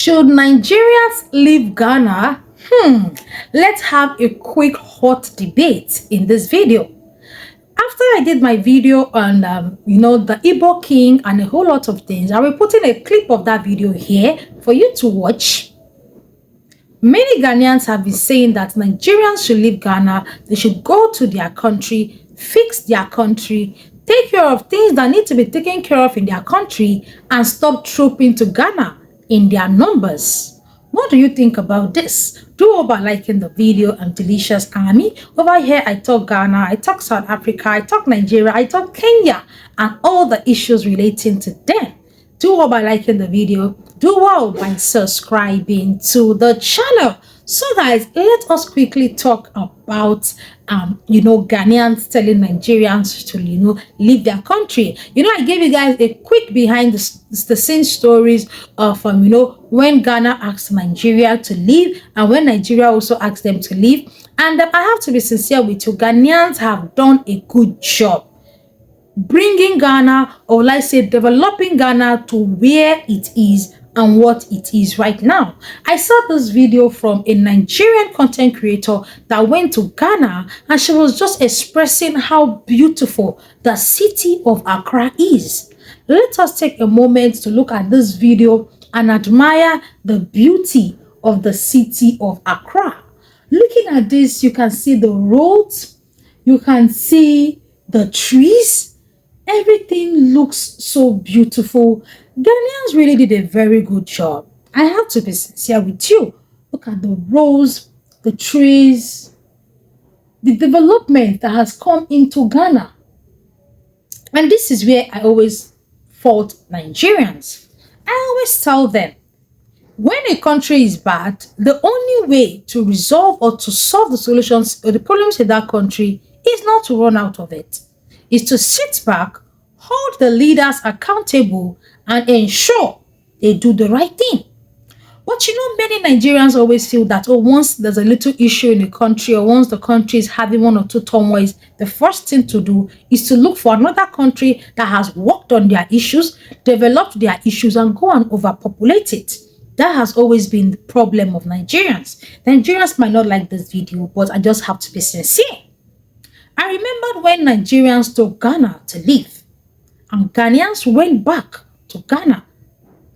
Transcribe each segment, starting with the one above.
Should Nigerians leave Ghana? Let's have a quick hot debate in this video. After I did my video on, the Igbo king and a whole lot of things, I will put in a clip of that video here for you to watch. Many Ghanaians have been saying that Nigerians should leave Ghana. They should go to their country, fix their country, take care of things that need to be taken care of in their country, and stop trooping to Ghana in their numbers. What do you think about this? Do over liking the video and Delicious Army. Over here, I talk Ghana, I talk South Africa, I talk Nigeria, I talk Kenya, and all the issues relating to them. Do well by liking the video. Do well by subscribing to the channel. So guys, let us quickly talk about Ghanaians telling Nigerians to leave their country. I gave you guys a quick behind the scenes stories of when Ghana asked Nigeria to leave and when Nigeria also asked them to leave. And I have to be sincere with you, Ghanaians have done a good job bringing Ghana, or let's say developing Ghana to where it is and what it is right now. I saw this video from a Nigerian content creator that went to Ghana, and she was just expressing how beautiful the city of Accra is. Let us take a moment to look at this video and admire the beauty of the city of Accra. Looking at this, you can see the roads, you can see the trees. Everything looks so beautiful. Ghanaians really did a very good job. I have to be sincere with you. Look at the roads, the trees, the development that has come into Ghana. And this is where I always fault Nigerians. I always tell them, when a country is bad, the only way to resolve or to solve the solutions or the problems in that country is not to run out of it. Is to sit back, hold the leaders accountable, and ensure they do the right thing. But many Nigerians always feel that, once there's a little issue in the country, or once the country is having one or two turmoils, the first thing to do is to look for another country that has worked on their issues, developed their issues, and go and overpopulate it. That has always been the problem of Nigerians. Nigerians might not like this video, but I just have to be sincere. I remembered when Nigerians told Ghana to leave, and Ghanaians went back to Ghana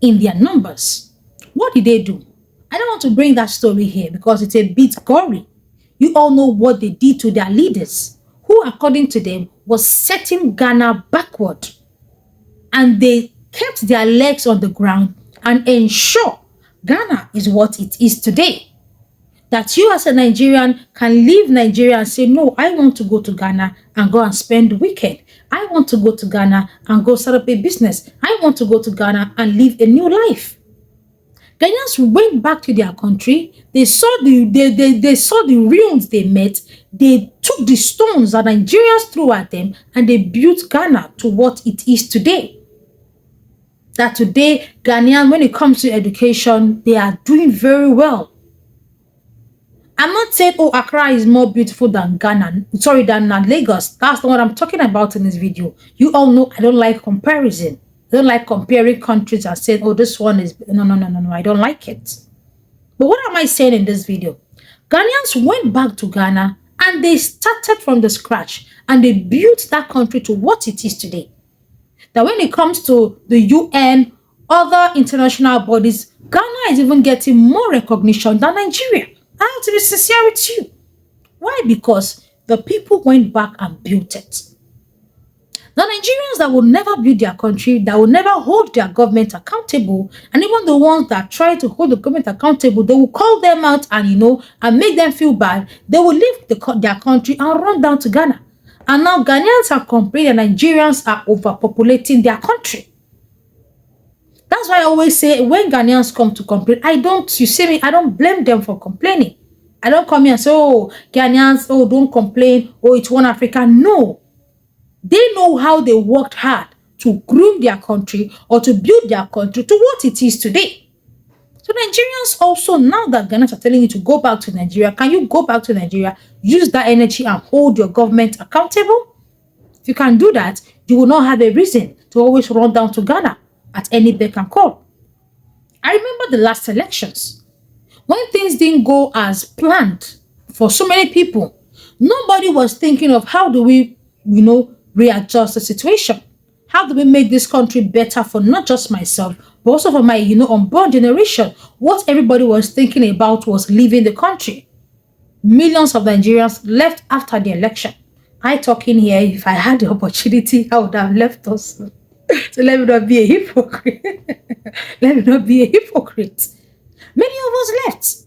in their numbers. What did they do? I don't want to bring that story here because it's a bit gory. You all know what they did to their leaders, who according to them was setting Ghana backward. And they kept their legs on the ground and ensure Ghana is what it is today. That you as a Nigerian can leave Nigeria and say, no, I want to go to Ghana and go and spend the weekend. I want to go to Ghana and go set up a business. I want to go to Ghana and live a new life. Ghanaians went back to their country. They saw they saw the ruins they met. They took the stones that Nigerians threw at them and they built Ghana to what it is today. That today, Ghanaians, when it comes to education, they are doing very well. I'm not saying, Accra is more beautiful than than Lagos. That's not what I'm talking about in this video. You all know I don't like comparison. I don't like comparing countries and saying, this one is... No, I don't like it. But what am I saying in this video? Ghanaians went back to Ghana and they started from the scratch and they built that country to what it is today. That when it comes to the UN, other international bodies, Ghana is even getting more recognition than Nigeria. I have to be sincere with you. Why? Because the people went back and built it. The Nigerians that will never build their country, that will never hold their government accountable, and even the ones that try to hold the government accountable, they will call them out and and make them feel bad. They will leave their country and run down to Ghana. And now Ghanaians are complaining that Nigerians are overpopulating their country. That's why I always say, when Ghanaians come to complain, I don't blame them for complaining. I don't come here and say, Ghanaians, don't complain, it's one Africa. No. They know how they worked hard to groom their country or to build their country to what it is today. So Nigerians also, now that Ghanaians are telling you to go back to Nigeria, can you go back to Nigeria, use that energy and hold your government accountable? If you can do that, you will not have a reason to always run down to Ghana at any beck and call. I remember the last elections when things didn't go as planned for so many people. Nobody was thinking of how do we, readjust the situation. How do we make this country better for not just myself, but also for my, unborn generation? What everybody was thinking about was leaving the country. Millions of Nigerians left after the election. I talking here, if I had the opportunity, I would have left us. So let me not be a hypocrite. Let me not be a hypocrite. Many of us left.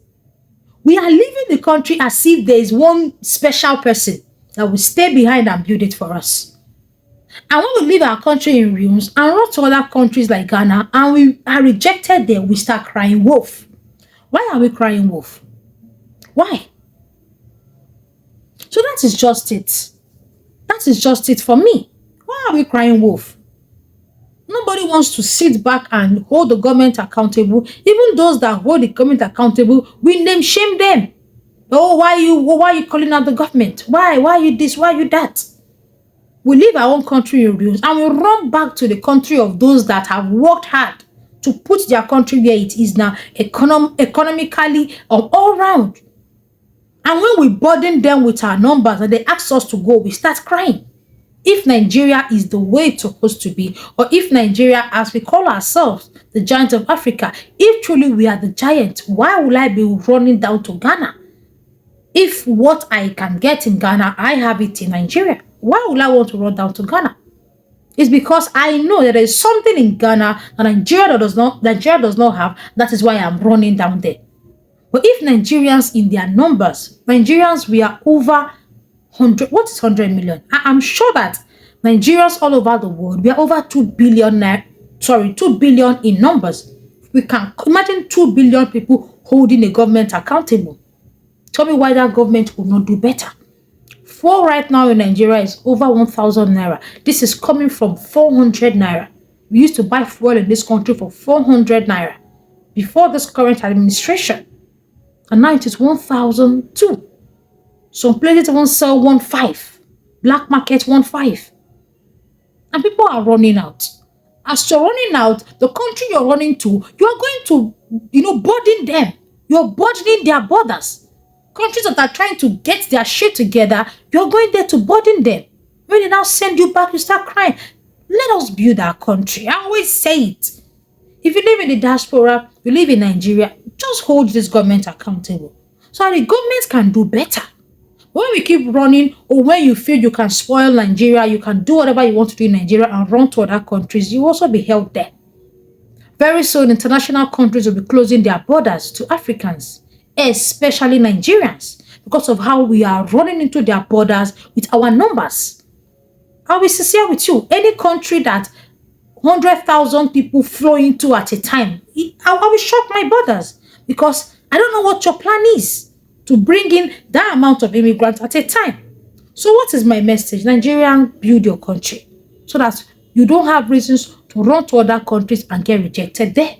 We are leaving the country as if there is one special person that will stay behind and build it for us. And when we leave our country in ruins and run to other countries like Ghana and we are rejected there, we start crying wolf. Why are we crying wolf? Why? So that is just it. That is just it for me. Why are we crying wolf? Nobody wants to sit back and hold the government accountable. Even those that hold the government accountable, we name shame them. Oh, why are you calling out the government? Why are you this? Why are you that? We leave our own country in ruins and we run back to the country of those that have worked hard to put their country where it is now, economically all round. And when we burden them with our numbers and they ask us to go, we start crying. If Nigeria is the way it's supposed to be, or if Nigeria, as we call ourselves, the giant of Africa, if truly we are the giant, why would I be running down to Ghana? If what I can get in Ghana, I have it in Nigeria, why would I want to run down to Ghana? It's because I know that there is something in Ghana that Nigeria does not have. That is why I'm running down there. But if Nigerians in their numbers, Nigerians, we are over 100, what is 100 million? I'm sure that Nigerians all over the world, we are over 2 billion, 2 billion in numbers. We can imagine 2 billion people holding a government accountable. Tell me why that government will not do better. Fuel right now in Nigeria is over 1,000 naira. This is coming from 400 naira. We used to buy fuel in this country for 400 naira before this current administration. And now it is 1,002. Some places won't sell 1.5. Black market 1.5. And people are running out. As you're running out, the country you're running to, you are going to, burden them. You're burdening their borders. Countries that are trying to get their shit together, you're going there to burden them. When they now send you back, you start crying. Let us build our country. I always say it. If you live in the diaspora, you live in Nigeria, just hold this government accountable. So the government can do better. When we keep running, or when you feel you can spoil Nigeria, you can do whatever you want to do in Nigeria and run to other countries, you will also be held there. Very soon, international countries will be closing their borders to Africans, especially Nigerians, because of how we are running into their borders with our numbers. I'll be sincere with you. Any country that 100,000 people flow into at a time, I will shut my borders because I don't know what your plan is to bring in that amount of immigrants at a time. So what is my message? Nigerian, build your country so that you don't have reasons to run to other countries and get rejected there.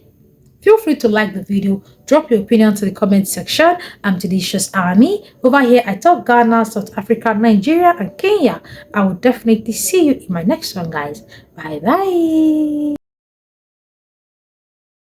Feel free to like the video, drop your opinion to the comment section. I'm Delicious Army. Over here, I talk Ghana, South Africa, Nigeria, and Kenya. I will definitely see you in my next one, guys. Bye-bye.